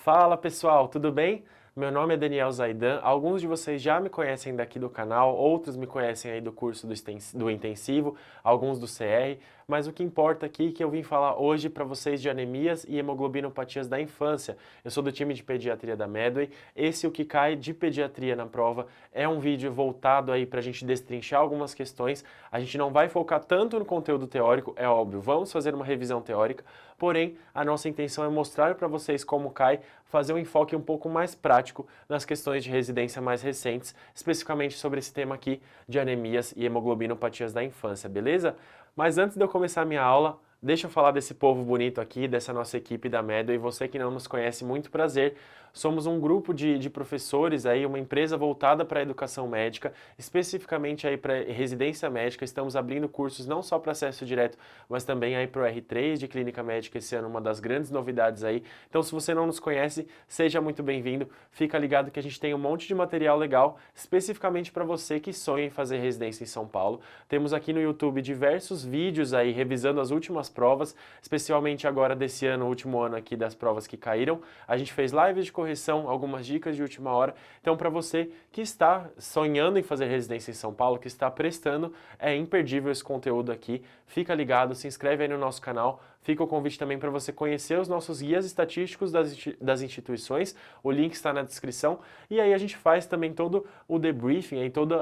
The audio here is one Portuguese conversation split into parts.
Fala pessoal, tudo bem? Meu nome é Daniel Zaidan, alguns de vocês já me conhecem daqui do canal, outros me conhecem aí do curso do intensivo, alguns do CR, mas o que importa aqui é que eu vim falar hoje para vocês de anemias e hemoglobinopatias da infância. Eu sou do time de pediatria da Medway, esse O Que Cai de pediatria na prova é um vídeo voltado aí para a gente destrinchar algumas questões, a gente não vai focar tanto no conteúdo teórico, é óbvio, vamos fazer uma revisão teórica, porém a nossa intenção é mostrar para vocês como cai, fazer um enfoque um pouco mais prático nas questões de residência mais recentes, especificamente sobre esse tema aqui de anemias e hemoglobinopatias da infância, beleza? Mas antes de eu começar a minha aula, deixa eu falar desse povo bonito aqui, dessa nossa equipe da Medway. Você que não nos conhece, muito prazer. Somos um grupo de professores aí, uma empresa voltada para a educação médica, especificamente aí para residência médica. Estamos abrindo cursos não só para acesso direto, mas também aí para o R3 de clínica médica esse ano, uma das grandes novidades aí. Então, se você não nos conhece, seja muito bem-vindo. Fica ligado que a gente tem um monte de material legal, especificamente para você que sonha em fazer residência em São Paulo. Temos aqui no YouTube diversos vídeos aí revisando as últimas provas, especialmente agora desse ano, último ano aqui das provas que caíram. A gente fez lives de correção, algumas dicas de última hora. Então, para você que está sonhando em fazer residência em São Paulo, que está prestando, é imperdível esse conteúdo aqui. Fica ligado, se inscreve aí no nosso canal. Fica o convite também para você conhecer os nossos guias estatísticos das instituições. O link está na descrição. E aí a gente faz também todo o debriefing, aí todo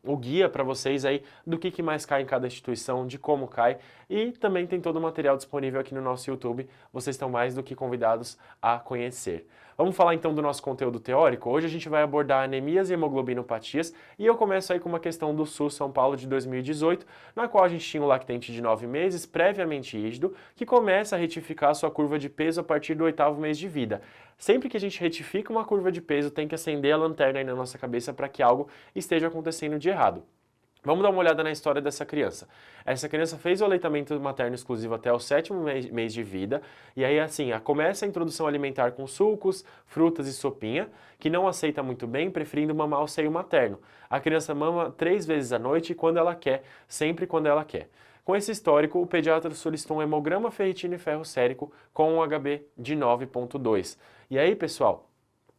o guia para vocês aí do que mais cai em cada instituição, de como cai. E também tem todo o material disponível aqui no nosso YouTube. Vocês estão mais do que convidados a conhecer. Vamos falar então do nosso conteúdo teórico? Hoje a gente vai abordar anemias e hemoglobinopatias e eu começo aí com uma questão do SUS São Paulo de 2018, na qual a gente tinha um lactente de 9 meses, previamente rígido, que começa a retificar a sua curva de peso a partir do 8º mês de vida. Sempre que a gente retifica uma curva de peso, tem que acender a lanterna aí na nossa cabeça para que algo esteja acontecendo de errado. Vamos dar uma olhada na história dessa criança. Essa criança fez o aleitamento materno exclusivo até o 7º mês de vida, e aí assim, começa a introdução alimentar com sucos, frutas e sopinha, que não aceita muito bem, preferindo mamar o seio materno. A criança mama 3 vezes à noite quando ela quer, sempre quando ela quer. Com esse histórico, o pediatra solicitou um hemograma ferritino e ferro sérico com um HB de 9,2. E aí, pessoal,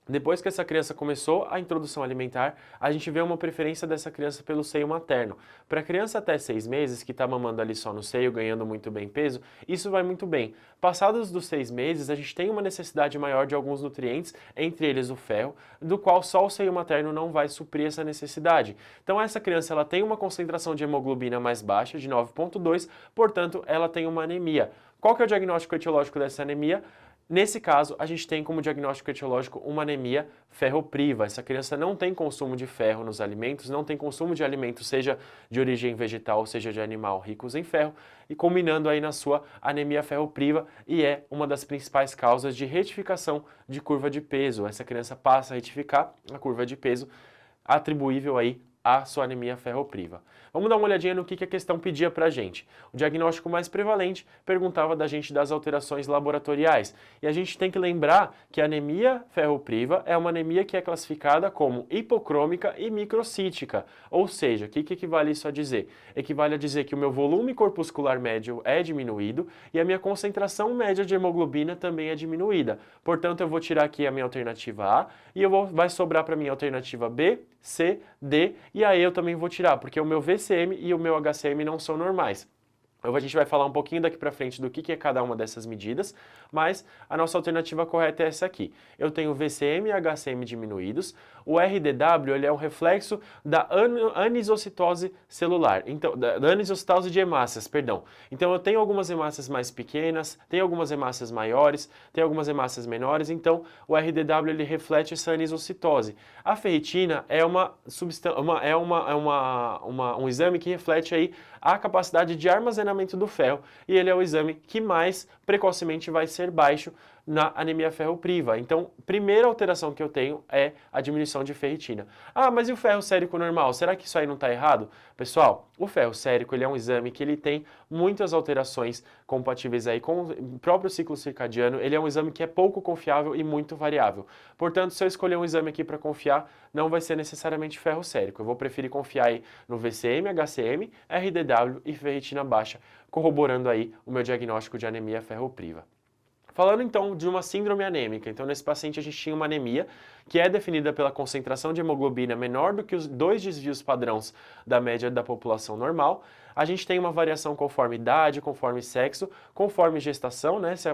depois que essa criança começou a introdução alimentar, a gente vê uma preferência dessa criança pelo seio materno. Para a criança até 6 meses, que está mamando ali só no seio, ganhando muito bem peso, isso vai muito bem. Passados dos 6 meses, a gente tem uma necessidade maior de alguns nutrientes, entre eles o ferro, do qual só o seio materno não vai suprir essa necessidade. Então essa criança ela tem uma concentração de hemoglobina mais baixa, de 9,2, portanto ela tem uma anemia. Qual que é o diagnóstico etiológico dessa anemia? Nesse caso, a gente tem como diagnóstico etiológico uma anemia ferropriva. Essa criança não tem consumo de ferro nos alimentos, não tem consumo de alimentos, seja de origem vegetal, seja de animal, ricos em ferro, e culminando aí na sua anemia ferropriva, e é uma das principais causas de retificação de curva de peso. Essa criança passa a retificar a curva de peso, atribuível aí à sua anemia ferropriva. Vamos dar uma olhadinha no que a questão pedia pra gente. O diagnóstico mais prevalente perguntava da gente das alterações laboratoriais. E a gente tem que lembrar que a anemia ferropriva é uma anemia que é classificada como hipocrômica e microcítica. Ou seja, o que equivale isso a dizer? Equivale a dizer que o meu volume corpuscular médio é diminuído e a minha concentração média de hemoglobina também é diminuída. Portanto, eu vou tirar aqui a minha alternativa A e vai sobrar para mim a alternativa B, C, D, e aí eu também vou tirar, porque o meu VCM e o meu HCM não são normais. A gente vai falar um pouquinho daqui para frente do que é cada uma dessas medidas, mas a nossa alternativa correta é essa aqui. Eu tenho VCM e HCM diminuídos, o RDW ele é um reflexo da anisocitose celular, então, da anisocitose de hemácias, perdão. Então eu tenho algumas hemácias mais pequenas, tenho algumas hemácias maiores, tenho algumas hemácias menores, então o RDW ele reflete essa anisocitose. A ferritina é um exame que reflete aí a capacidade de armazenamento do ferro e ele é o exame que mais precocemente vai ser baixo na anemia ferropriva. Então, primeira alteração que eu tenho é a diminuição de ferritina. Ah, mas e o ferro sérico normal? Será que isso aí não está errado? Pessoal, o ferro sérico ele é um exame que ele tem muitas alterações compatíveis aí com o próprio ciclo circadiano. Ele é um exame que é pouco confiável e muito variável. Portanto, se eu escolher um exame aqui para confiar, não vai ser necessariamente ferro sérico. Eu vou preferir confiar aí no VCM, HCM, RDW e ferritina baixa, corroborando aí o meu diagnóstico de anemia ferropriva. Falando então de uma síndrome anêmica, então nesse paciente a gente tinha uma anemia que é definida pela concentração de hemoglobina menor do que os 2 desvios padrões da média da população normal. A gente tem uma variação conforme idade, conforme sexo, conforme gestação, né, se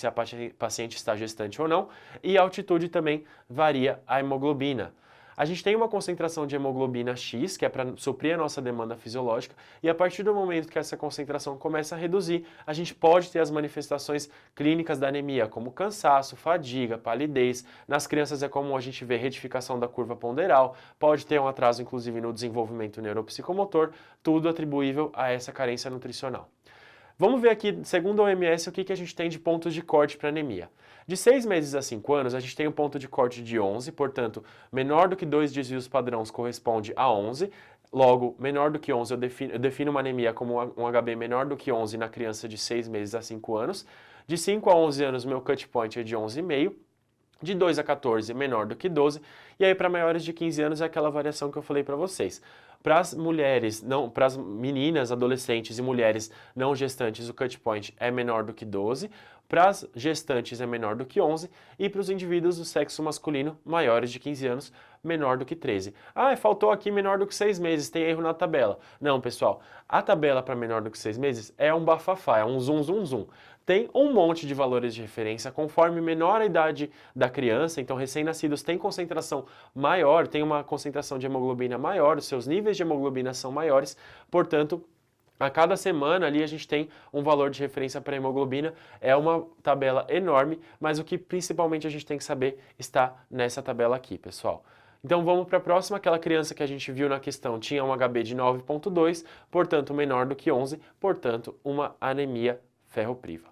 a paciente está gestante ou não, e a altitude também varia a hemoglobina. A gente tem uma concentração de hemoglobina X, que é para suprir a nossa demanda fisiológica, e a partir do momento que essa concentração começa a reduzir, a gente pode ter as manifestações clínicas da anemia, como cansaço, fadiga, palidez. Nas crianças é comum a gente ver retificação da curva ponderal, pode ter um atraso inclusive no desenvolvimento neuropsicomotor, tudo atribuível a essa carência nutricional. Vamos ver aqui, segundo a OMS, o que a gente tem de pontos de corte para anemia. De 6 meses a 5 anos, a gente tem um ponto de corte de 11, portanto, menor do que 2 desvios padrões corresponde a 11. Logo, menor do que 11, eu defino uma anemia como um HB menor do que 11 na criança de 6 meses a 5 anos. De 5 a 11 anos, meu cut point é de 11,5. De 2 a 14, menor do que 12. E aí, para maiores de 15 anos, é aquela variação que eu falei para vocês. Para as mulheres, para as meninas, adolescentes e mulheres não gestantes, o cut point é menor do que 12. Para as gestantes é menor do que 11. E para os indivíduos do sexo masculino maiores de 15 anos, menor do que 13. Ah, faltou aqui menor do que 6 meses, tem erro na tabela. Não, pessoal, a tabela para menor do que 6 meses é um bafafá, é um zum, zum, zum. Tem um monte de valores de referência, conforme menor a idade da criança, então recém-nascidos têm concentração maior, tem uma concentração de hemoglobina maior, os seus níveis de hemoglobina são maiores, portanto, a cada semana ali a gente tem um valor de referência para hemoglobina, é uma tabela enorme, mas o que principalmente a gente tem que saber está nessa tabela aqui, pessoal. Então vamos para a próxima, aquela criança que a gente viu na questão tinha um HB de 9,2, portanto menor do que 11, portanto uma anemia ferropriva.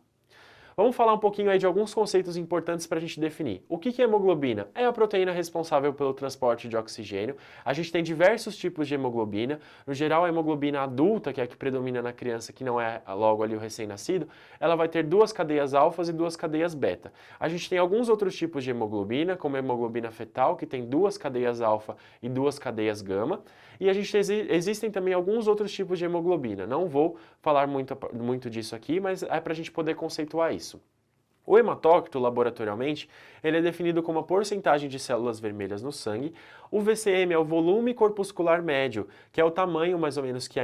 Vamos falar um pouquinho aí de alguns conceitos importantes para a gente definir. O que é hemoglobina? É a proteína responsável pelo transporte de oxigênio. A gente tem diversos tipos de hemoglobina. No geral, a hemoglobina adulta, que é a que predomina na criança, que não é logo ali o recém-nascido, ela vai ter 2 cadeias alfas e 2 cadeias beta. A gente tem alguns outros tipos de hemoglobina, como a hemoglobina fetal, que tem 2 cadeias alfa e 2 cadeias gama. E existem também alguns outros tipos de hemoglobina. Não vou falar muito disso aqui, mas é para a gente poder conceituar isso. O hematócrito, laboratorialmente, ele é definido como a porcentagem de células vermelhas no sangue. O VCM é o volume corpuscular médio, que é o tamanho mais ou menos que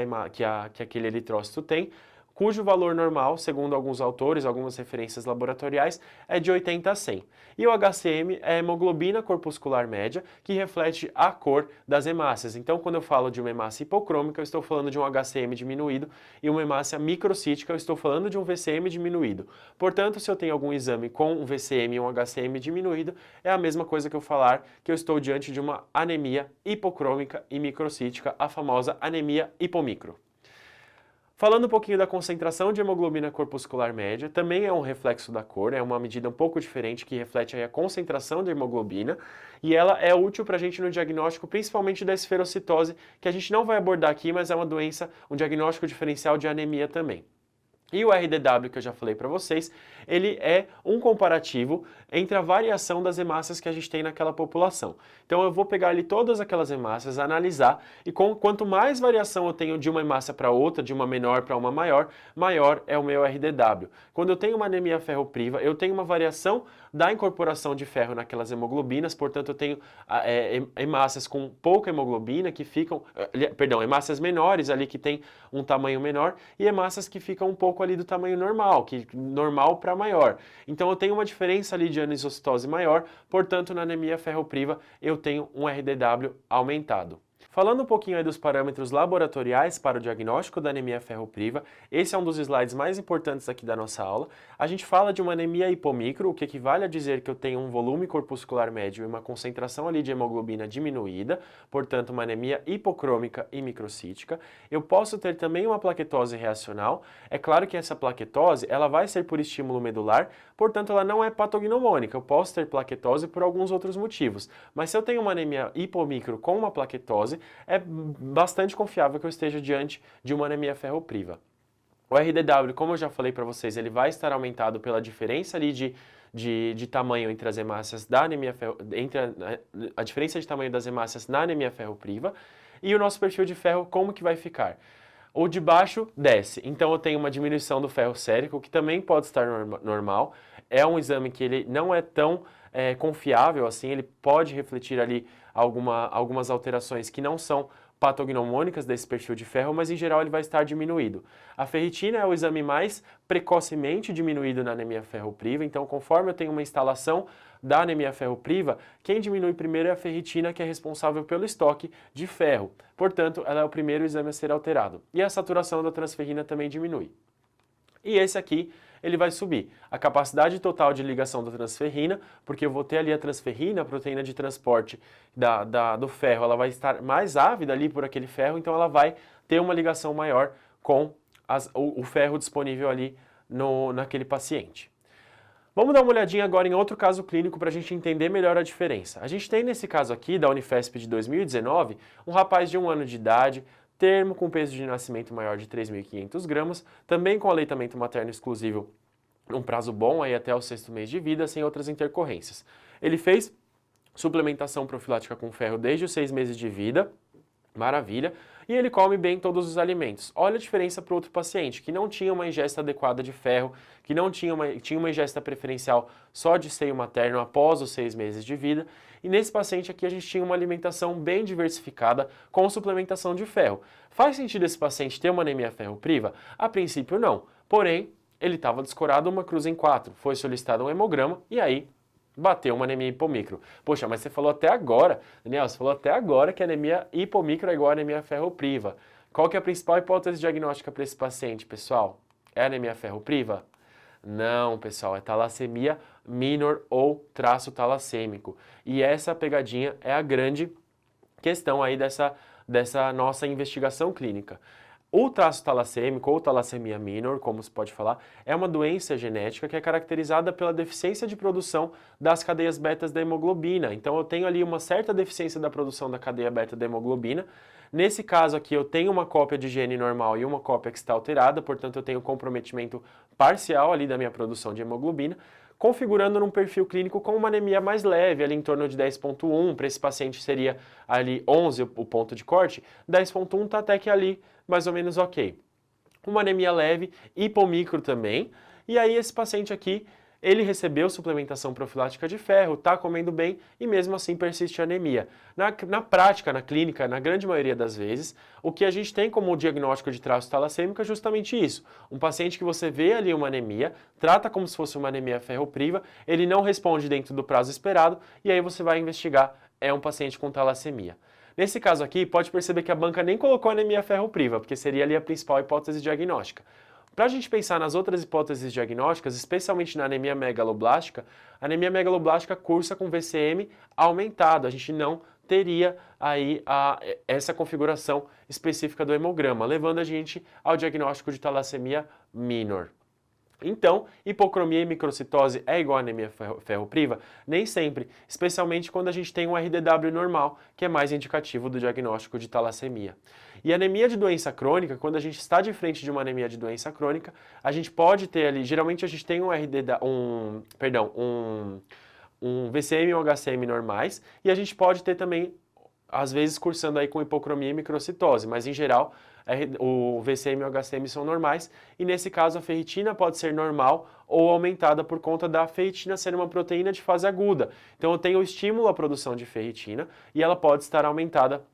aquele eritrócito tem, cujo valor normal, segundo alguns autores, algumas referências laboratoriais, é de 80 a 100. E o HCM é a hemoglobina corpuscular média, que reflete a cor das hemácias. Então, quando eu falo de uma hemácia hipocrômica, eu estou falando de um HCM diminuído, e uma hemácia microcítica, eu estou falando de um VCM diminuído. Portanto, se eu tenho algum exame com um VCM e um HCM diminuído, é a mesma coisa que eu falar que eu estou diante de uma anemia hipocrômica e microcítica, a famosa anemia hipomicro. Falando um pouquinho da concentração de hemoglobina corpuscular média, também é um reflexo da cor, é uma medida um pouco diferente que reflete aí a concentração de hemoglobina e ela é útil para a gente no diagnóstico principalmente da esferocitose, que a gente não vai abordar aqui, mas é uma doença, um diagnóstico diferencial de anemia também. E o RDW, que eu já falei para vocês, ele é um comparativo entre a variação das hemácias que a gente tem naquela população. Então eu vou pegar ali todas aquelas hemácias, analisar, e quanto mais variação eu tenho de uma hemácia para outra, de uma menor para uma maior, maior é o meu RDW. Quando eu tenho uma anemia ferropriva, eu tenho uma variação da incorporação de ferro naquelas hemoglobinas, portanto eu tenho hemácias com pouca hemoglobina que ficam, hemácias menores ali que tem um tamanho menor e hemácias que ficam um pouco ali do tamanho normal, que normal para maior. Então eu tenho uma diferença ali de anisocitose maior, portanto na anemia ferropriva eu tenho um RDW aumentado. Falando um pouquinho aí dos parâmetros laboratoriais para o diagnóstico da anemia ferropriva, esse é um dos slides mais importantes aqui da nossa aula. A gente fala de uma anemia hipomicro, o que equivale a dizer que eu tenho um volume corpuscular médio e uma concentração ali de hemoglobina diminuída, portanto uma anemia hipocrômica e microcítica. Eu posso ter também uma plaquetose reacional. É claro que essa plaquetose ela vai ser por estímulo medular, portanto ela não é patognomônica. Eu posso ter plaquetose por alguns outros motivos, mas se eu tenho uma anemia hipomicro com uma plaquetose, é bastante confiável que eu esteja diante de uma anemia ferropriva. O RDW, como eu já falei para vocês, ele vai estar aumentado pela diferença ali de tamanho entre as hemácias da anemia a diferença de tamanho das hemácias na anemia ferropriva. E o nosso perfil de ferro, como que vai ficar? o de baixo desce. Então eu tenho uma diminuição do ferro sérico, que também pode estar normal. É um exame que ele não é tão confiável assim, ele pode refletir ali algumas alterações que não são patognomônicas desse perfil de ferro, mas em geral ele vai estar diminuído. A ferritina é o exame mais precocemente diminuído na anemia ferropriva, então conforme eu tenho uma instalação da anemia ferropriva, quem diminui primeiro é a ferritina, que é responsável pelo estoque de ferro. Portanto, ela é o primeiro exame a ser alterado. E a saturação da transferrina também diminui. E esse aqui, ele vai subir a capacidade total de ligação da transferrina, porque eu vou ter ali a transferrina, a proteína de transporte do ferro, ela vai estar mais ávida ali por aquele ferro, então ela vai ter uma ligação maior com o ferro disponível ali naquele paciente. Vamos dar uma olhadinha agora em outro caso clínico para a gente entender melhor a diferença. A gente tem nesse caso aqui, da Unifesp de 2019, um rapaz de 1 ano de idade, termo com peso de nascimento maior de 3.500 gramas, também com aleitamento materno exclusivo num prazo bom, aí até o 6º mês de vida, sem outras intercorrências. Ele fez suplementação profilática com ferro desde os 6 meses de vida, maravilha, e ele come bem todos os alimentos. Olha a diferença para o outro paciente, que não tinha uma ingesta adequada de ferro, que não tinha uma ingesta preferencial só de seio materno após os 6 meses de vida. E nesse paciente aqui a gente tinha uma alimentação bem diversificada com suplementação de ferro. Faz sentido esse paciente ter uma anemia ferropriva? A princípio não, porém ele estava descorado uma cruz em 4, foi solicitado um hemograma e aí bateu uma anemia hipomicro. Poxa, mas você falou até agora, Daniel, você falou até agora que a anemia hipomicro é igual a anemia ferropriva. Qual que é a principal hipótese diagnóstica para esse paciente, pessoal? É anemia ferropriva? Não, pessoal, é talassemia minor ou traço talassêmico. E essa pegadinha é a grande questão aí dessa nossa investigação clínica. O traço talassêmico ou talassemia minor, como se pode falar, é uma doença genética que é caracterizada pela deficiência de produção das cadeias betas da hemoglobina. Então eu tenho ali uma certa deficiência da produção da cadeia beta da hemoglobina. Nesse caso aqui eu tenho uma cópia de gene normal e uma cópia que está alterada, portanto eu tenho comprometimento parcial ali da minha produção de hemoglobina, configurando num perfil clínico com uma anemia mais leve, ali em torno de 10,1, para esse paciente seria ali 11 o ponto de corte, 10,1 está até que ali mais ou menos ok. Uma anemia leve, hipomicro também, e aí esse paciente aqui, ele recebeu suplementação profilática de ferro, está comendo bem e mesmo assim persiste a anemia. Na prática, na clínica, na grande maioria das vezes, o que a gente tem como diagnóstico de traço talassêmico é justamente isso. Um paciente que você vê ali uma anemia, trata como se fosse uma anemia ferropriva, ele não responde dentro do prazo esperado e aí você vai investigar, é um paciente com talassemia. Nesse caso aqui, pode perceber que a banca nem colocou anemia ferropriva, porque seria ali a principal hipótese diagnóstica. Para a gente pensar nas outras hipóteses diagnósticas, especialmente na anemia megaloblástica, a anemia megaloblástica cursa com VCM aumentado. A gente não teria aí essa configuração específica do hemograma, levando a gente ao diagnóstico de talassemia minor. Então, hipocromia e microcitose é igual a anemia ferropriva? Nem sempre, especialmente quando a gente tem um RDW normal, que é mais indicativo do diagnóstico de talassemia. E anemia de doença crônica, quando a gente está de frente de uma anemia de doença crônica, a gente pode ter ali, geralmente a gente tem um VCM e um HCM normais, e a gente pode ter também, às vezes, cursando aí com hipocromia e microcitose, mas em geral o VCM e o HCM são normais, e nesse caso a ferritina pode ser normal ou aumentada por conta da ferritina ser uma proteína de fase aguda. Então eu tenho o estímulo à produção de ferritina e ela pode estar aumentada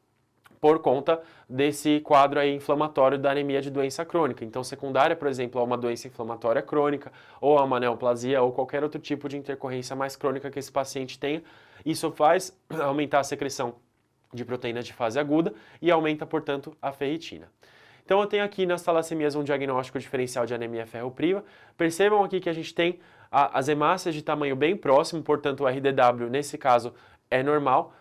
por conta desse quadro aí inflamatório da anemia de doença crônica. Então secundária, por exemplo, a uma doença inflamatória crônica, ou a uma neoplasia, ou qualquer outro tipo de intercorrência mais crônica que esse paciente tenha, isso faz aumentar a secreção de proteínas de fase aguda e aumenta, portanto, a ferritina. Então eu tenho aqui nas talassemias um diagnóstico diferencial de anemia ferropriva. Percebam aqui que a gente tem as hemácias de tamanho bem próximo, portanto o RDW nesse caso é normal.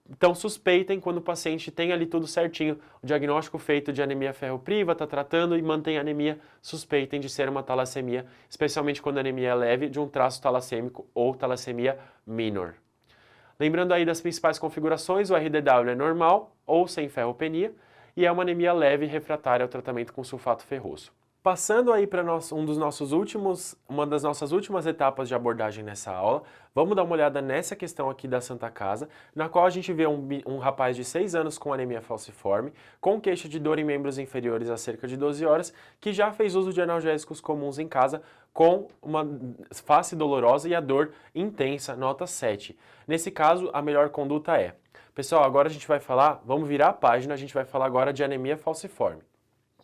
Então suspeitem quando o paciente tem ali tudo certinho, o diagnóstico feito de anemia ferropriva, está tratando e mantém a anemia, suspeitem de ser uma talassemia, especialmente quando a anemia é leve, de um traço talassêmico ou talassemia minor. Lembrando aí das principais configurações, o RDW é normal ou sem ferropenia e é uma anemia leve refratária ao tratamento com sulfato ferroso. Passando aí para uma das nossas últimas etapas de abordagem nessa aula, vamos dar uma olhada nessa questão aqui da Santa Casa, na qual a gente vê um rapaz de 6 anos com anemia falciforme, com queixa de dor em membros inferiores há cerca de 12 horas, que já fez uso de analgésicos comuns em casa, com uma face dolorosa e a dor intensa, nota 7. Nesse caso, a melhor conduta é... Pessoal, agora a gente vai falar, vamos virar a página, a gente vai falar agora de anemia falciforme.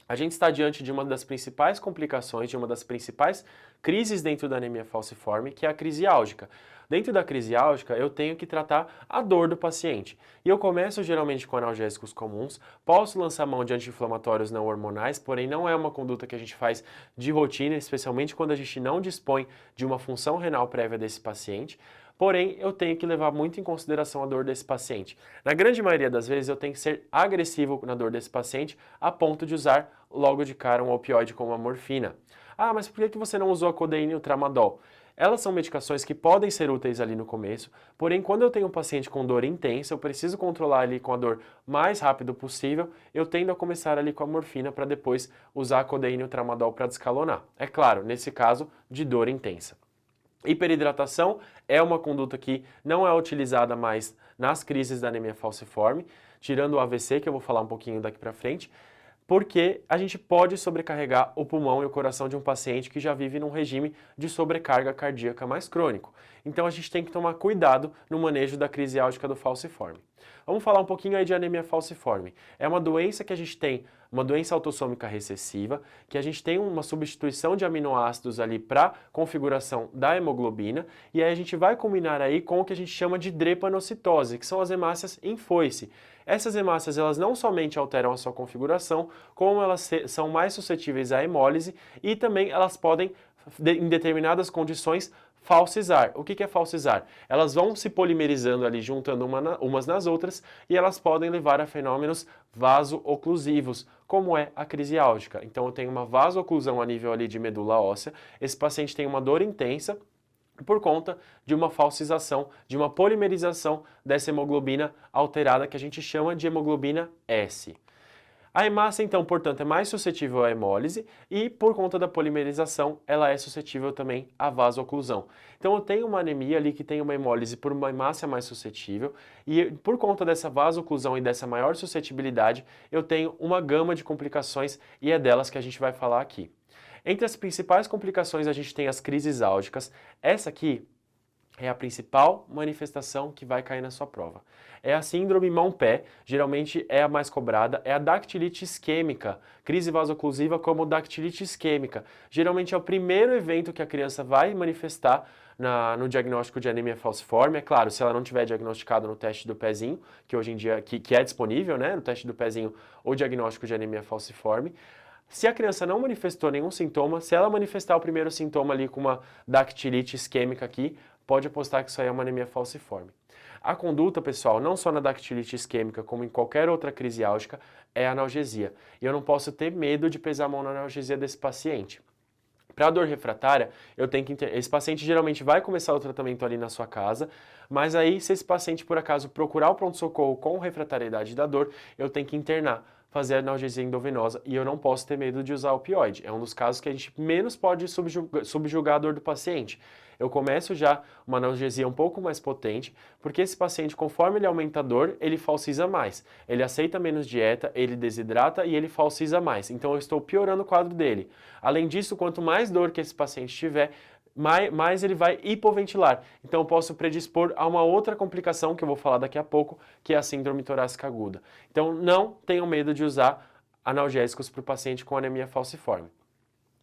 A gente está diante de uma das principais complicações, de uma das principais crises dentro da anemia falciforme, que é a crise álgica. Dentro da crise álgica, eu tenho que tratar a dor do paciente. E eu começo geralmente com analgésicos comuns, posso lançar mão de anti-inflamatórios não hormonais, porém não é uma conduta que a gente faz de rotina, especialmente quando a gente não dispõe de uma função renal prévia desse paciente. Porém, eu tenho que levar muito em consideração a dor desse paciente. Na grande maioria das vezes, eu tenho que ser agressivo na dor desse paciente a ponto de usar logo de cara um opioide como a morfina. Ah, mas por que você não usou a codeína e o tramadol? Elas são medicações que podem ser úteis ali no começo, porém quando eu tenho um paciente com dor intensa, eu preciso controlar ali com a dor mais rápido possível, eu tendo a começar ali com a morfina para depois usar a codeína e o tramadol para descalonar. É claro, nesse caso, de dor intensa. Hiperidratação é uma conduta que não é utilizada mais nas crises da anemia falciforme, tirando o AVC, que eu vou falar um pouquinho daqui para frente, porque a gente pode sobrecarregar o pulmão e o coração de um paciente que já vive num regime de sobrecarga cardíaca mais crônico. Então a gente tem que tomar cuidado no manejo da crise álgica do falciforme. Vamos falar um pouquinho aí de anemia falciforme. É uma doença que a gente tem, uma doença autossômica recessiva, que a gente tem uma substituição de aminoácidos ali para configuração da hemoglobina, e aí a gente vai combinar aí com o que a gente chama de drepanocitose, que são as hemácias em foice. Essas hemácias, elas não somente alteram a sua configuração, como elas são mais suscetíveis à hemólise e também elas podem, em determinadas condições, falcizar. O que é falcizar? Elas vão se polimerizando ali, juntando umas nas outras, e elas podem levar a fenômenos vaso-oclusivos, como é a crise álgica. Então eu tenho uma vaso-oclusão a nível ali de medula óssea, esse paciente tem uma dor intensa, por conta de uma falcização, de uma polimerização dessa hemoglobina alterada que a gente chama de hemoglobina S. A hemácia, então, portanto, é mais suscetível à hemólise e, por conta da polimerização, ela é suscetível também à vasoclusão. Então, eu tenho uma anemia ali que tem uma hemólise por uma hemácia mais suscetível e, por conta dessa vasoclusão e dessa maior suscetibilidade, eu tenho uma gama de complicações e é delas que a gente vai falar aqui. Entre as principais complicações, a gente tem as crises álgicas. Essa aqui é a principal manifestação que vai cair na sua prova. É a síndrome mão-pé, geralmente é a mais cobrada, é a dactilite isquêmica, crise vasoclusiva como dactilite isquêmica. Geralmente é o primeiro evento que a criança vai manifestar no diagnóstico de anemia falciforme. É claro, se ela não tiver diagnosticado no teste do pezinho, que hoje em dia que é disponível, né, no teste do pezinho, o diagnóstico de anemia falciforme. Se a criança não manifestou nenhum sintoma, se ela manifestar o primeiro sintoma ali com uma dactilite isquêmica aqui, pode apostar que isso aí é uma anemia falciforme. A conduta, pessoal, não só na dactilite isquêmica, como em qualquer outra crise álgica, é analgesia. E eu não posso ter medo de pesar a mão na analgesia desse paciente. Para a dor refratária, eu tenho que esse paciente geralmente vai começar o tratamento ali na sua casa, mas aí se esse paciente por acaso procurar o pronto-socorro com refratariedade da dor, eu tenho que internar, fazer analgesia endovenosa e eu não posso ter medo de usar opioide. É um dos casos que a gente menos pode subjugar a dor do paciente. Eu começo já uma analgesia um pouco mais potente, porque esse paciente, conforme ele aumenta a dor, ele falciza mais. Ele aceita menos dieta, ele desidrata e ele falciza mais. Então eu estou piorando o quadro dele. Além disso, quanto mais dor que esse paciente tiver, mais ele vai hipoventilar. Então eu posso predispor a uma outra complicação que eu vou falar daqui a pouco, que é a síndrome torácica aguda. Então não tenham medo de usar analgésicos para o paciente com anemia falciforme.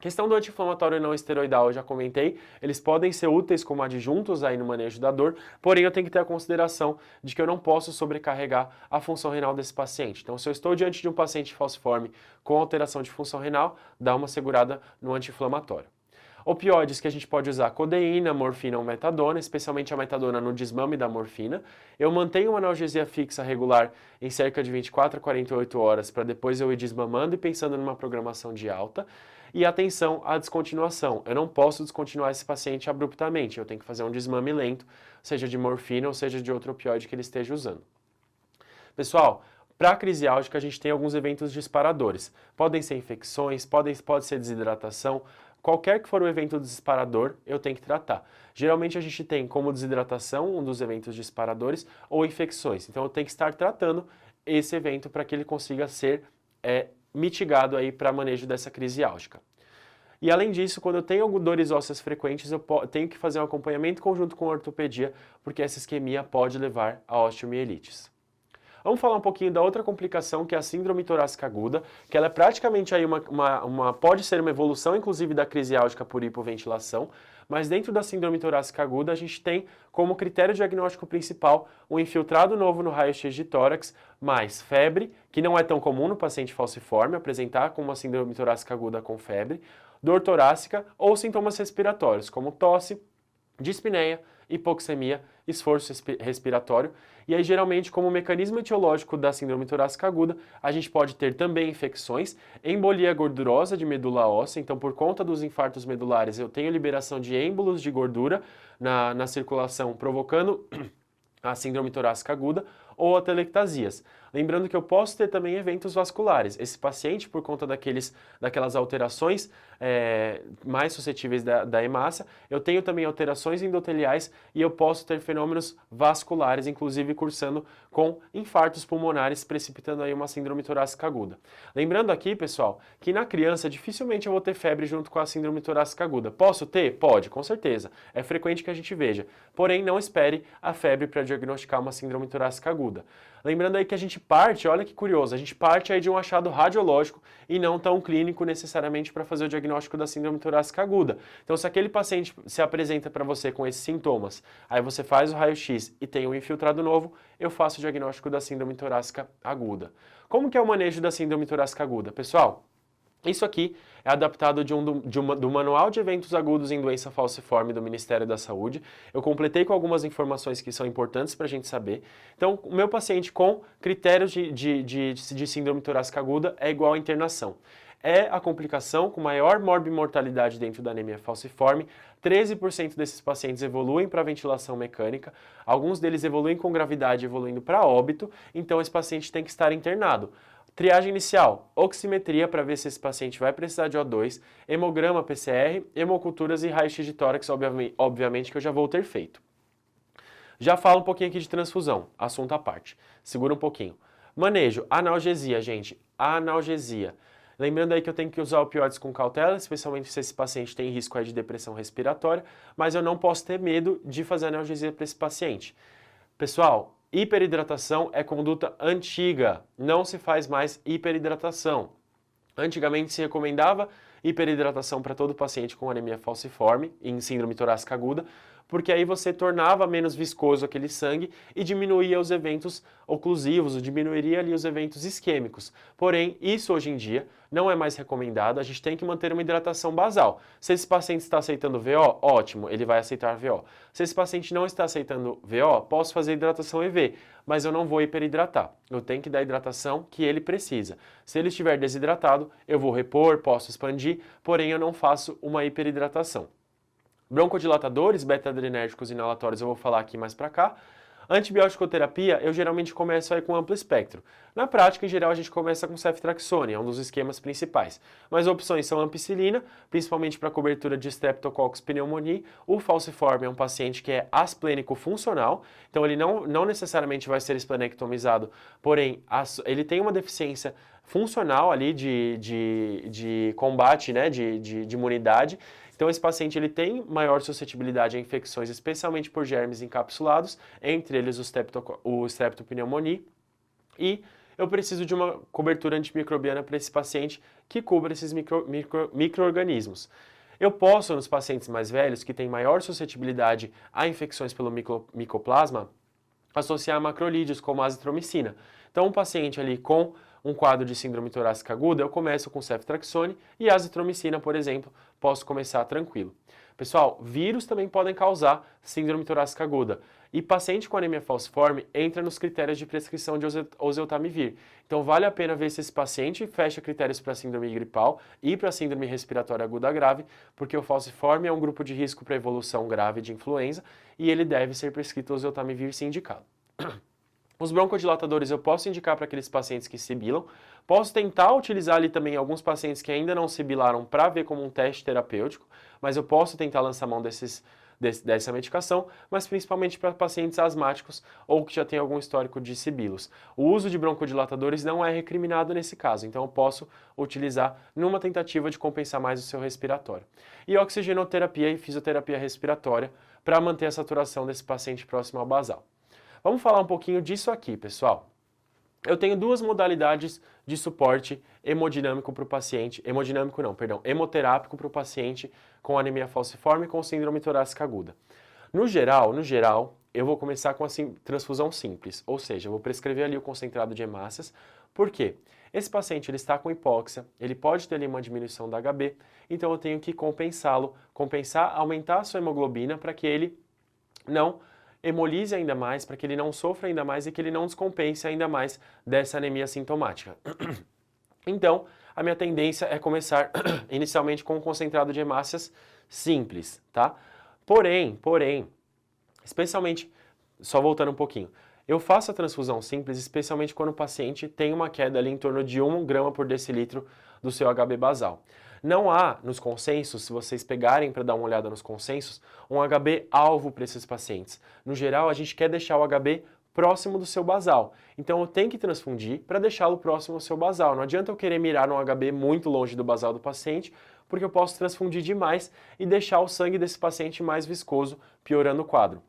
Questão do anti-inflamatório não esteroidal, eu já comentei, eles podem ser úteis como adjuntos aí no manejo da dor, porém eu tenho que ter a consideração de que eu não posso sobrecarregar a função renal desse paciente. Então, se eu estou diante de um paciente falciforme com alteração de função renal, dá uma segurada no anti-inflamatório. Opioides que a gente pode usar, codeína, morfina ou metadona, especialmente a metadona no desmame da morfina. Eu mantenho uma analgesia fixa regular em cerca de 24 a 48 horas para depois eu ir desmamando e pensando numa programação de alta. E atenção à descontinuação. Eu não posso descontinuar esse paciente abruptamente, eu tenho que fazer um desmame lento, seja de morfina ou seja de outro opioide que ele esteja usando. Pessoal, Para a crise álgica, a gente tem alguns eventos disparadores. Podem ser infecções, pode ser desidratação, qualquer que for o evento disparador, eu tenho que tratar. Geralmente a gente tem como desidratação um dos eventos disparadores ou infecções. Então eu tenho que estar tratando esse evento para que ele consiga ser mitigado aí para manejo dessa crise álgica. E além disso, quando eu tenho dores ósseas frequentes, eu tenho que fazer um acompanhamento conjunto com a ortopedia, porque essa isquemia pode levar a osteomielites. Vamos falar um pouquinho da outra complicação, que é a síndrome torácica aguda, que ela é praticamente aí pode ser uma evolução, inclusive, da crise álgica por hipoventilação, mas dentro da síndrome torácica aguda, a gente tem como critério diagnóstico principal um infiltrado novo no raio-x de tórax, mais febre, que não é tão comum no paciente falciforme apresentar com uma síndrome torácica aguda com febre, dor torácica ou sintomas respiratórios, como tosse, dispneia, hipoxemia, esforço respiratório. E aí, geralmente, como mecanismo etiológico da síndrome torácica aguda, a gente pode ter também infecções, embolia gordurosa de medula óssea. Então, por conta dos infartos medulares, eu tenho liberação de êmbolos de gordura na circulação, provocando a síndrome torácica aguda, ou atelectasias. Lembrando que eu posso ter também eventos vasculares. Esse paciente, por conta daquelas alterações mais suscetíveis da hemácia, eu tenho também alterações endoteliais e eu posso ter fenômenos vasculares, inclusive cursando com infartos pulmonares, precipitando aí uma síndrome torácica aguda. Lembrando aqui, pessoal, que na criança dificilmente eu vou ter febre junto com a síndrome torácica aguda. Posso ter? Pode, com certeza. É frequente que a gente veja. Porém, não espere a febre para diagnosticar uma síndrome torácica aguda. Lembrando aí que a gente parte, olha que curioso, a gente parte aí de um achado radiológico e não tão clínico necessariamente para fazer o diagnóstico da síndrome torácica aguda. Então, se aquele paciente se apresenta para você com esses sintomas, aí você faz o raio-x e tem um infiltrado novo, eu faço o diagnóstico da síndrome torácica aguda. Como que é o manejo da síndrome torácica aguda? Pessoal, isso aqui é adaptado do Manual de Eventos Agudos em Doença Falciforme do Ministério da Saúde. Eu completei com algumas informações que são importantes para a gente saber. Então, o meu paciente com critérios de síndrome torácica aguda é igual à internação. É a complicação com maior morbimortalidade dentro da anemia falciforme. 13% desses pacientes evoluem para ventilação mecânica. Alguns deles evoluem com gravidade, evoluindo para óbito. Então, esse paciente tem que estar internado. Triagem inicial, oximetria para ver se esse paciente vai precisar de O2, hemograma PCR, hemoculturas e raio-x de tórax, obviamente que eu já vou ter feito. Já falo um pouquinho aqui de transfusão, assunto à parte. Segura um pouquinho. Manejo, analgesia, gente, analgesia. Lembrando aí que eu tenho que usar opioides com cautela, especialmente se esse paciente tem risco aí de depressão respiratória, mas eu não posso ter medo de fazer analgesia para esse paciente. Pessoal, hiperidratação é conduta antiga, não se faz mais hiperidratação. Antigamente se recomendava hiperidratação para todo paciente com anemia falciforme, em síndrome torácica aguda, porque aí você tornava menos viscoso aquele sangue e diminuía os eventos oclusivos, diminuiria ali os eventos isquêmicos. Porém, isso hoje em dia não é mais recomendado, a gente tem que manter uma hidratação basal. Se esse paciente está aceitando VO, ótimo, ele vai aceitar VO. Se esse paciente não está aceitando VO, posso fazer hidratação EV, mas eu não vou hiperidratar. Eu tenho que dar a hidratação que ele precisa. Se ele estiver desidratado, eu vou repor, posso expandir, porém eu não faço uma hiperidratação. Broncodilatadores, beta-adrenérgicos inalatórios, eu vou falar aqui mais pra cá. Antibiótico-terapia, eu geralmente começo aí com amplo espectro. Na prática, em geral, a gente começa com ceftriaxone, é um dos esquemas principais. Mas opções são ampicilina, principalmente para cobertura de Streptococcus pneumoniae. O falciforme é um paciente que é asplênico funcional, então ele não necessariamente vai ser esplenectomizado, porém, ele tem uma deficiência funcional ali de combate, né, de imunidade. Então, esse paciente ele tem maior suscetibilidade a infecções, especialmente por germes encapsulados, entre eles o Streptopneumoniae, e eu preciso de uma cobertura antimicrobiana para esse paciente que cubra esses micro-organismos. Eu posso, nos pacientes mais velhos, que têm maior suscetibilidade a infecções pelo micoplasma, associar macrolídeos como a azitromicina. Então, um paciente ali com um quadro de síndrome torácica aguda, eu começo com ceftriaxone e azitromicina, por exemplo, posso começar tranquilo. Pessoal, vírus também podem causar síndrome torácica aguda. E paciente com anemia falciforme entra nos critérios de prescrição de oseltamivir. Então vale a pena ver se esse paciente fecha critérios para síndrome gripal e para síndrome respiratória aguda grave, porque o falciforme é um grupo de risco para evolução grave de influenza e ele deve ser prescrito oseltamivir se indicado. Os broncodilatadores eu posso indicar para aqueles pacientes que sibilam, posso tentar utilizar ali também alguns pacientes que ainda não sibilaram para ver como um teste terapêutico, mas eu posso tentar lançar mão dessa medicação, mas principalmente para pacientes asmáticos ou que já tem algum histórico de sibilos. O uso de broncodilatadores não é recriminado nesse caso, então eu posso utilizar numa tentativa de compensar mais o seu respiratório. E oxigenoterapia e fisioterapia respiratória para manter a saturação desse paciente próximo ao basal. Vamos falar um pouquinho disso aqui, pessoal. Eu tenho duas modalidades de suporte hemodinâmico para o paciente, hemoterápico para o paciente com anemia falciforme e com síndrome torácica aguda. No geral, eu vou começar com a transfusão simples, ou seja, eu vou prescrever ali o concentrado de hemácias. Por quê? Esse paciente ele está com hipóxia, ele pode ter ali uma diminuição da HB, então eu tenho que compensá-lo, aumentar a sua hemoglobina para que ele não hemolize ainda mais, para que ele não sofra ainda mais e que ele não descompense ainda mais dessa anemia sintomática. Então, a minha tendência é começar inicialmente com um concentrado de hemácias simples, tá? Porém, especialmente, só voltando um pouquinho, eu faço a transfusão simples especialmente quando o paciente tem uma queda ali em torno de 1 grama por decilitro do seu HB basal. Não há nos consensos, se vocês pegarem para dar uma olhada nos consensos, um HB alvo para esses pacientes. No geral, a gente quer deixar o HB próximo do seu basal. Então eu tenho que transfundir para deixá-lo próximo ao seu basal. Não adianta eu querer mirar num HB muito longe do basal do paciente, porque eu posso transfundir demais e deixar o sangue desse paciente mais viscoso, piorando o quadro.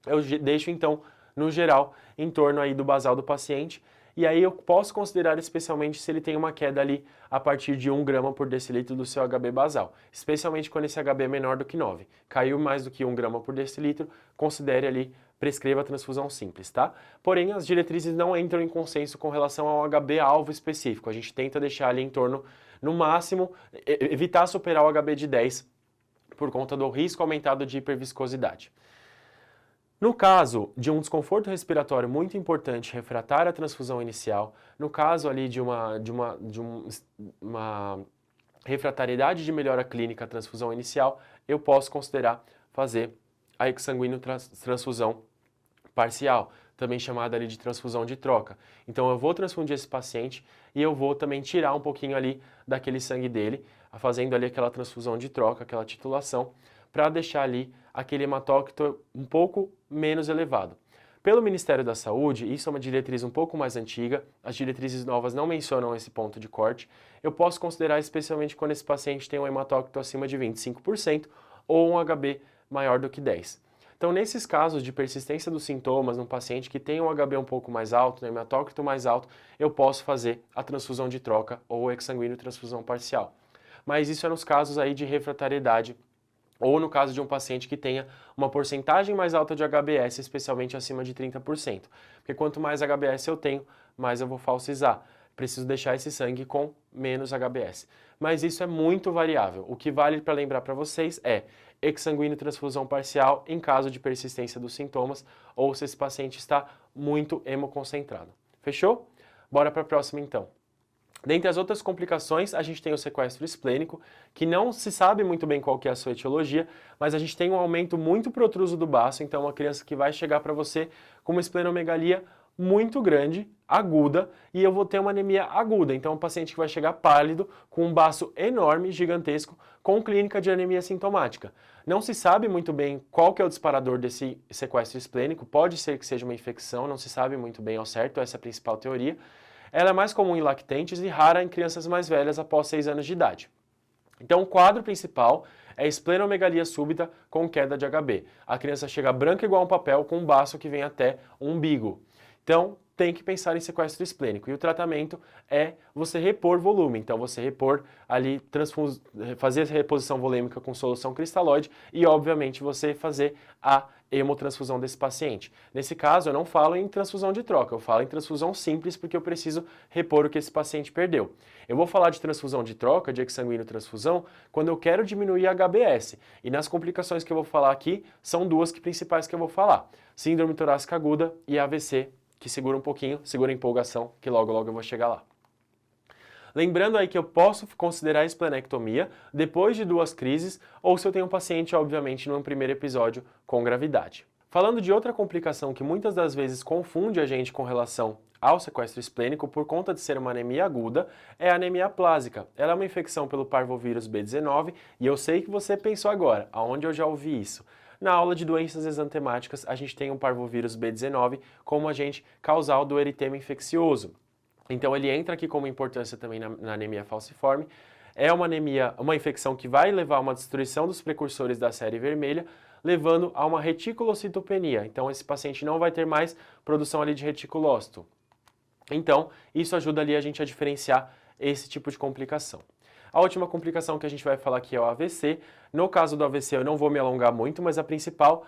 Eu deixo então, no geral, em torno aí do basal do paciente. E aí eu posso considerar especialmente se ele tem uma queda ali a partir de 1 grama por decilitro do seu HB basal, especialmente quando esse HB é menor do que 9. Caiu mais do que 1 grama por decilitro, considere ali, prescreva a transfusão simples, tá? Porém, as diretrizes não entram em consenso com relação ao HB alvo específico. A gente tenta deixar ali em torno, no máximo, evitar superar o HB de 10 por conta do risco aumentado de hiperviscosidade. No caso de um desconforto respiratório muito importante refratário à transfusão inicial, no caso ali de uma refratariedade de melhora clínica à transfusão inicial, eu posso considerar fazer a exsanguíneo transfusão parcial, também chamada ali de transfusão de troca. Então eu vou transfundir esse paciente e eu vou também tirar um pouquinho ali daquele sangue dele, fazendo ali aquela transfusão de troca, aquela titulação, para deixar ali aquele hematócrito um pouco menos elevado. Pelo Ministério da Saúde, isso é uma diretriz um pouco mais antiga, as diretrizes novas não mencionam esse ponto de corte, eu posso considerar especialmente quando esse paciente tem um hematócrito acima de 25% ou um HB maior do que 10%. Então, nesses casos de persistência dos sintomas num paciente que tem um HB um pouco mais alto, um hematócrito mais alto, eu posso fazer a transfusão de troca ou exsanguíneo transfusão parcial. Mas isso é nos casos aí de refratariedade ou no caso de um paciente que tenha uma porcentagem mais alta de HBS, especialmente acima de 30%. Porque quanto mais HBS eu tenho, mais eu vou falsizar. Preciso deixar esse sangue com menos HBS. Mas isso é muito variável. O que vale para lembrar para vocês é exsanguíneo transfusão parcial em caso de persistência dos sintomas ou se esse paciente está muito hemoconcentrado. Fechou? Bora para a próxima então. Dentre as outras complicações, a gente tem o sequestro esplênico, que não se sabe muito bem qual que é a sua etiologia, mas a gente tem um aumento muito protruso do baço, então uma criança que vai chegar para você com uma esplenomegalia muito grande, aguda, e eu vou ter uma anemia aguda, então um paciente que vai chegar pálido, com um baço enorme, gigantesco, com clínica de anemia sintomática. Não se sabe muito bem qual que é o disparador desse sequestro esplênico, pode ser que seja uma infecção, não se sabe muito bem ao certo, essa é a principal teoria. Ela é mais comum em lactentes e rara em crianças mais velhas após 6 anos de idade. Então, o quadro principal é esplenomegalia súbita com queda de HB. A criança chega branca igual um papel com um baço que vem até o umbigo. Então, tem que pensar em sequestro esplênico. E o tratamento é você repor volume. Então, você repor ali, fazer a reposição volêmica com solução cristalóide e, obviamente, você fazer a hemotransfusão desse paciente. Nesse caso, eu não falo em transfusão de troca, eu falo em transfusão simples porque eu preciso repor o que esse paciente perdeu. Eu vou falar de transfusão de troca, de exsanguíneo transfusão, quando eu quero diminuir a HBS. E nas complicações que eu vou falar aqui, são duas principais que eu vou falar. Síndrome torácica aguda e AVC, que segura um pouquinho, segura a empolgação, que logo eu vou chegar lá. Lembrando aí que eu posso considerar a esplenectomia depois de 2 crises ou se eu tenho um paciente, obviamente, num primeiro episódio com gravidade. Falando de outra complicação que muitas das vezes confunde a gente com relação ao sequestro esplênico por conta de ser uma anemia aguda, é a anemia aplásica. Ela é uma infecção pelo parvovírus B19 e eu sei que você pensou agora, aonde eu já ouvi isso? Na aula de doenças exantemáticas, a gente tem um parvovírus B19 como agente causal do eritema infeccioso. Então ele entra aqui como importância também na anemia falciforme. É uma anemia, uma infecção que vai levar a uma destruição dos precursores da série vermelha, levando a uma reticulocitopenia. Então esse paciente não vai ter mais produção ali de reticulócito. Então isso ajuda ali a gente a diferenciar esse tipo de complicação. A última complicação que a gente vai falar aqui é o AVC. No caso do AVC eu não vou me alongar muito, mas a principal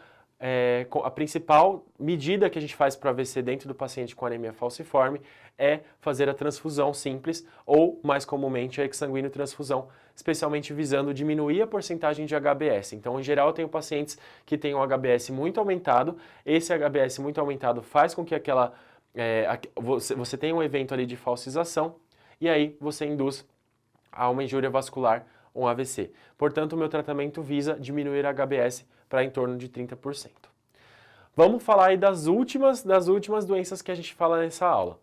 medida que a gente faz para o AVC dentro do paciente com anemia falciforme é fazer a transfusão simples ou, mais comumente, a exsanguíneo transfusão, especialmente visando diminuir a porcentagem de HBS. Então, em geral, eu tenho pacientes que têm um HBS muito aumentado. Esse HBS muito aumentado faz com que você tenha um evento ali de falcização e aí você induz a uma injúria vascular, um AVC. Portanto, o meu tratamento visa diminuir a HBS para em torno de 30%. Vamos falar aí das últimas doenças que a gente fala nessa aula.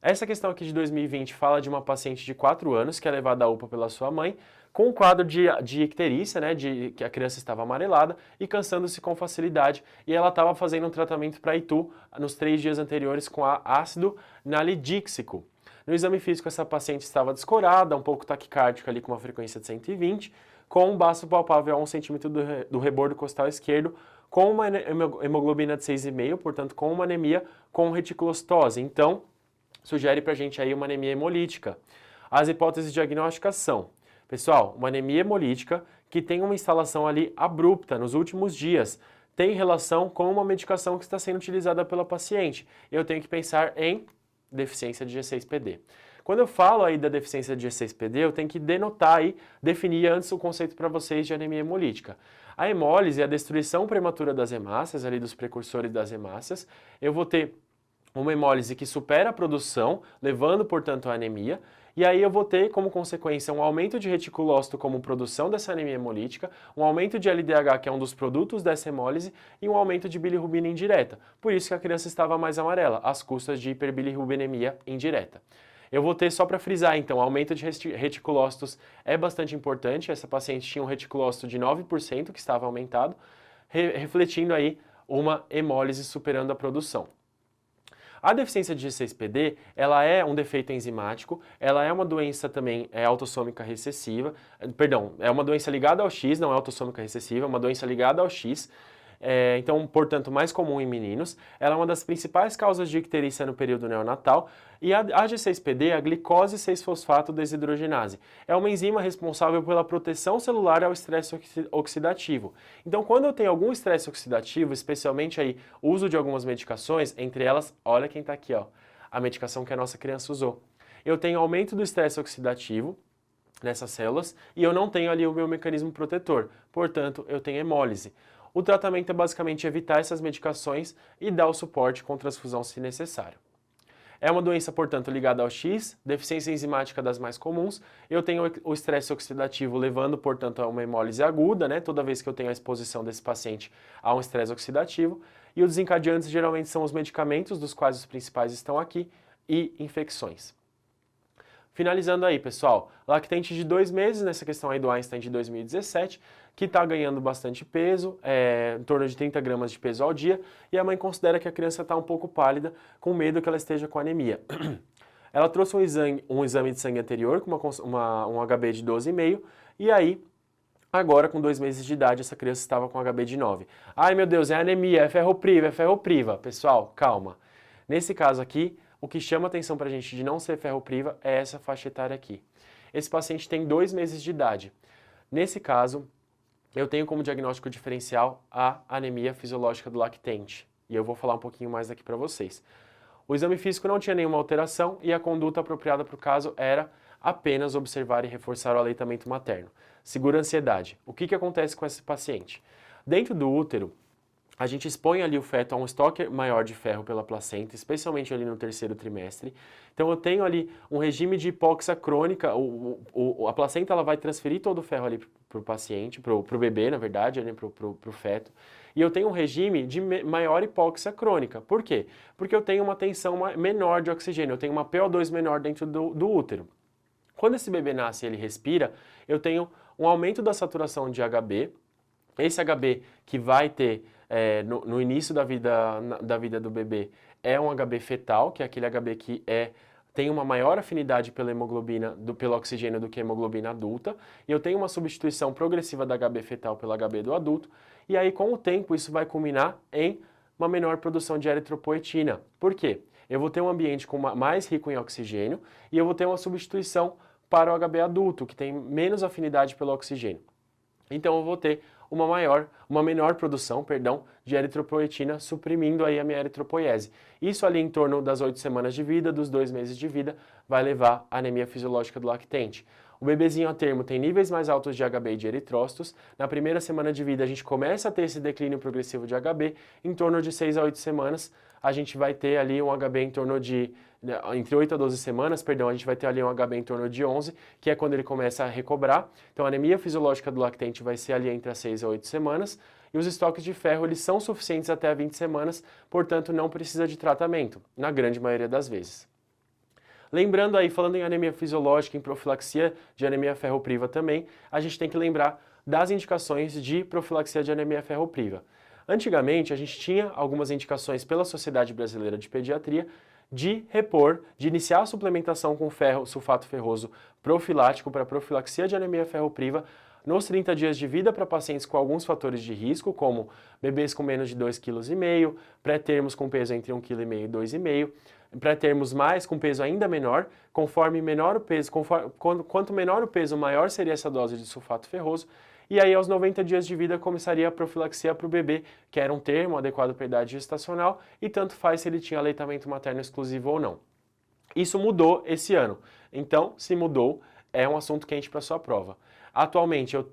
Essa questão aqui de 2020 fala de uma paciente de 4 anos que é levada à UPA pela sua mãe, com um quadro de icterícia, né, de que a criança estava amarelada e cansando-se com facilidade, e ela estava fazendo um tratamento para ITU nos 3 dias anteriores com ácido nalidíxico. No exame físico, essa paciente estava descorada, um pouco taquicárdica ali com uma frequência de 120, com um baço palpável a 1 centímetro do rebordo costal esquerdo, com uma hemoglobina de 6,5, portanto com uma anemia com reticulocitose. Então, sugere para a gente aí uma anemia hemolítica. As hipóteses diagnósticas são, pessoal, uma anemia hemolítica que tem uma instalação ali abrupta nos últimos dias, tem relação com uma medicação que está sendo utilizada pela paciente. Eu tenho que pensar em deficiência de G6PD. Quando eu falo aí da deficiência de G6PD, eu tenho que denotar aí, definir antes o conceito para vocês de anemia hemolítica. A hemólise é a destruição prematura das hemácias, ali dos precursores das hemácias. Eu vou ter uma hemólise que supera a produção, levando, portanto, à anemia. E aí eu vou ter, como consequência, um aumento de reticulócito como produção dessa anemia hemolítica, um aumento de LDH, que é um dos produtos dessa hemólise, e um aumento de bilirrubina indireta. Por isso que a criança estava mais amarela, às custas de hiperbilirrubinemia indireta. Eu vou ter, só para frisar, então, aumento de reticulócitos é bastante importante. Essa paciente tinha um reticulócito de 9% que estava aumentado, refletindo aí uma hemólise superando a produção. A deficiência de G6PD, ela é um defeito enzimático, ela é uma doença também autossômica recessiva, perdão, é uma doença ligada ao X, não é autossômica recessiva, é uma doença ligada ao X, então, portanto, mais comum em meninos. Ela é uma das principais causas de icterícia no período neonatal. E a G6PD é a glicose 6-fosfato desidrogenase. É uma enzima responsável pela proteção celular ao estresse oxidativo. Então, quando eu tenho algum estresse oxidativo, especialmente aí o uso de algumas medicações, entre elas, olha quem está aqui, ó, a medicação que a nossa criança usou. Eu tenho aumento do estresse oxidativo nessas células e eu não tenho ali o meu mecanismo protetor. Portanto, eu tenho hemólise. O tratamento é basicamente evitar essas medicações e dar o suporte com transfusão se necessário. É uma doença, portanto, ligada ao X, deficiência enzimática das mais comuns. Eu tenho o estresse oxidativo levando, portanto, a uma hemólise aguda, né? Toda vez que eu tenho a exposição desse paciente a um estresse oxidativo. E os desencadeantes geralmente são os medicamentos, dos quais os principais estão aqui, e infecções. Finalizando aí, pessoal, lactente de 2 meses, nessa questão aí do Einstein de 2017, que está ganhando bastante peso, em torno de 30 gramas de peso ao dia, e a mãe considera que a criança está um pouco pálida, com medo que ela esteja com anemia. Ela trouxe um exame de sangue anterior, com um HB de 12,5, e aí, agora com 2 meses de idade, essa criança estava com HB de 9. Ai meu Deus, é anemia, é ferropriva, é ferropriva. Pessoal, calma. Nesse caso aqui, o que chama atenção para a gente de não ser ferropriva é essa faixa etária aqui. Esse paciente tem 2 meses de idade. Nesse caso, eu tenho como diagnóstico diferencial a anemia fisiológica do lactente. E eu vou falar um pouquinho mais aqui para vocês. O exame físico não tinha nenhuma alteração e a conduta apropriada para o caso era apenas observar e reforçar o aleitamento materno. Segura a ansiedade. O que acontece com esse paciente? Dentro do útero, a gente expõe ali o feto a um estoque maior de ferro pela placenta, especialmente ali no 3º trimestre. Então eu tenho ali um regime de hipóxia crônica, a placenta ela vai transferir todo o ferro ali o paciente, para o bebê, na verdade, né, para o feto. E eu tenho um regime de maior hipóxia crônica. Por quê? Porque eu tenho uma tensão menor de oxigênio, eu tenho uma PO2 menor dentro do útero. Quando esse bebê nasce e ele respira, eu tenho um aumento da saturação de HB. Esse HB que vai ter no início da vida do bebê é um HB fetal, que é aquele HB que tem uma maior afinidade pela hemoglobina, pelo oxigênio do que a hemoglobina adulta, e eu tenho uma substituição progressiva da HB fetal pelo HB do adulto, e aí com o tempo isso vai culminar em uma menor produção de eritropoetina. Por quê? Eu vou ter um ambiente mais rico em oxigênio e eu vou ter uma substituição para o HB adulto, que tem menos afinidade pelo oxigênio. Então eu vou ter uma menor produção, de eritropoetina, suprimindo aí a minha eritropoiese. Isso ali em torno das 8 semanas de vida, dos 2 meses de vida, vai levar à anemia fisiológica do lactente. O bebezinho a termo tem níveis mais altos de HB e de eritrócitos. Na primeira semana de vida a gente começa a ter esse declínio progressivo de HB. Em torno de 6 a 8 semanas a gente vai ter ali um HB em torno de entre 8 a 12 semanas, a gente vai ter ali um HB em torno de 11, que é quando ele começa a recobrar. Então a anemia fisiológica do lactente vai ser ali entre as 6 a 8 semanas, e os estoques de ferro eles são suficientes até 20 semanas, portanto não precisa de tratamento, na grande maioria das vezes. Lembrando aí, falando em anemia fisiológica, em profilaxia de anemia ferropriva também, a gente tem que lembrar das indicações de profilaxia de anemia ferropriva. Antigamente, a gente tinha algumas indicações pela Sociedade Brasileira de Pediatria de iniciar a suplementação com ferro, sulfato ferroso profilático para profilaxia de anemia ferropriva nos 30 dias de vida para pacientes com alguns fatores de risco, como bebês com menos de 2,5 kg, pré-termos com peso entre 1,5 kg e 2,5 kg, pré-termos mais com peso ainda menor, conforme menor o peso, quanto menor o peso, maior seria essa dose de sulfato ferroso. E aí, aos 90 dias de vida, começaria a profilaxia para o bebê, que era um termo adequado para a idade gestacional, e tanto faz se ele tinha aleitamento materno exclusivo ou não. Isso mudou esse ano. Então, se mudou, é um assunto quente para sua prova. Atualmente, eu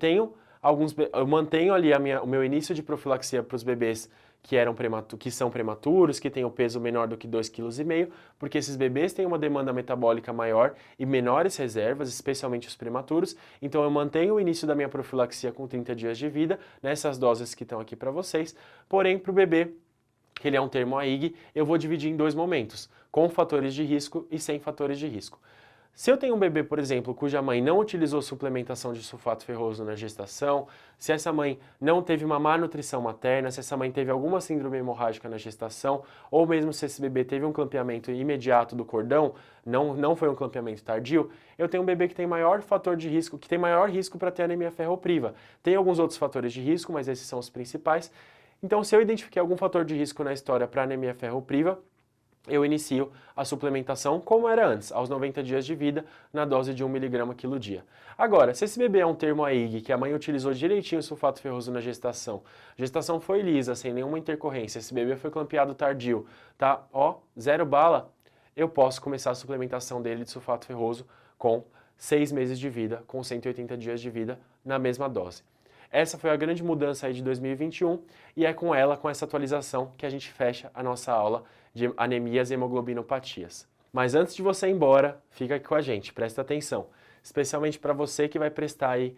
mantenho ali o meu início de profilaxia para os bebês que são prematuros, que têm o peso menor do que 2,5 kg, porque esses bebês têm uma demanda metabólica maior e menores reservas, especialmente os prematuros. Então eu mantenho o início da minha profilaxia com 30 dias de vida, nessas doses que estão aqui para vocês. Porém, para o bebê, que ele é um termo AIG, eu vou dividir em 2 momentos, com fatores de risco e sem fatores de risco. Se eu tenho um bebê, por exemplo, cuja mãe não utilizou suplementação de sulfato ferroso na gestação, se essa mãe não teve uma má nutrição materna, se essa mãe teve alguma síndrome hemorrágica na gestação, ou mesmo se esse bebê teve um clampeamento imediato do cordão, não foi um clampeamento tardio, eu tenho um bebê que tem maior fator de risco, que tem maior risco para ter anemia ferropriva. Tem alguns outros fatores de risco, mas esses são os principais. Então, se eu identifiquei algum fator de risco na história para anemia ferropriva, eu inicio a suplementação como era antes, aos 90 dias de vida, na dose de 1 mg quilo dia. Agora, se esse bebê é um termo AIG, que a mãe utilizou direitinho o sulfato ferroso na gestação, a gestação foi lisa, sem nenhuma intercorrência, esse bebê foi clampeado tardio, tá? Ó, 0 bala, eu posso começar a suplementação dele de sulfato ferroso com 6 meses de vida, com 180 dias de vida, na mesma dose. Essa foi a grande mudança aí de 2021 e é com ela, com essa atualização, que a gente fecha a nossa aula de anemias e hemoglobinopatias. Mas antes de você ir embora, fica aqui com a gente, presta atenção. Especialmente para você que vai prestar aí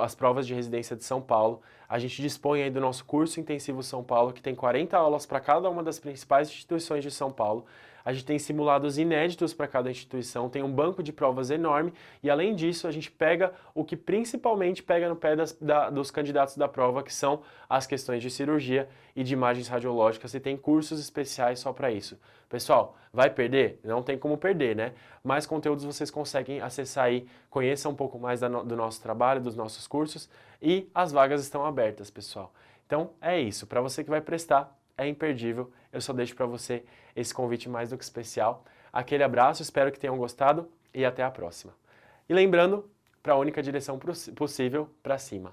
as provas de residência de São Paulo. A gente dispõe aí do nosso curso intensivo São Paulo, que tem 40 aulas para cada uma das principais instituições de São Paulo. A gente tem simulados inéditos para cada instituição, tem um banco de provas enorme e, além disso, a gente pega o que principalmente pega no pé dos candidatos da prova, que são as questões de cirurgia e de imagens radiológicas, e tem cursos especiais só para isso. Pessoal, vai perder? Não tem como perder, né? Mais conteúdos vocês conseguem acessar aí, conheçam um pouco mais do nosso trabalho, dos nossos cursos, e as vagas estão abertas, pessoal. Então, é isso. Para você que vai prestar, é imperdível. Eu só deixo para você esse convite mais do que especial. Aquele abraço, espero que tenham gostado e até a próxima. E lembrando, para a única direção possível, para cima.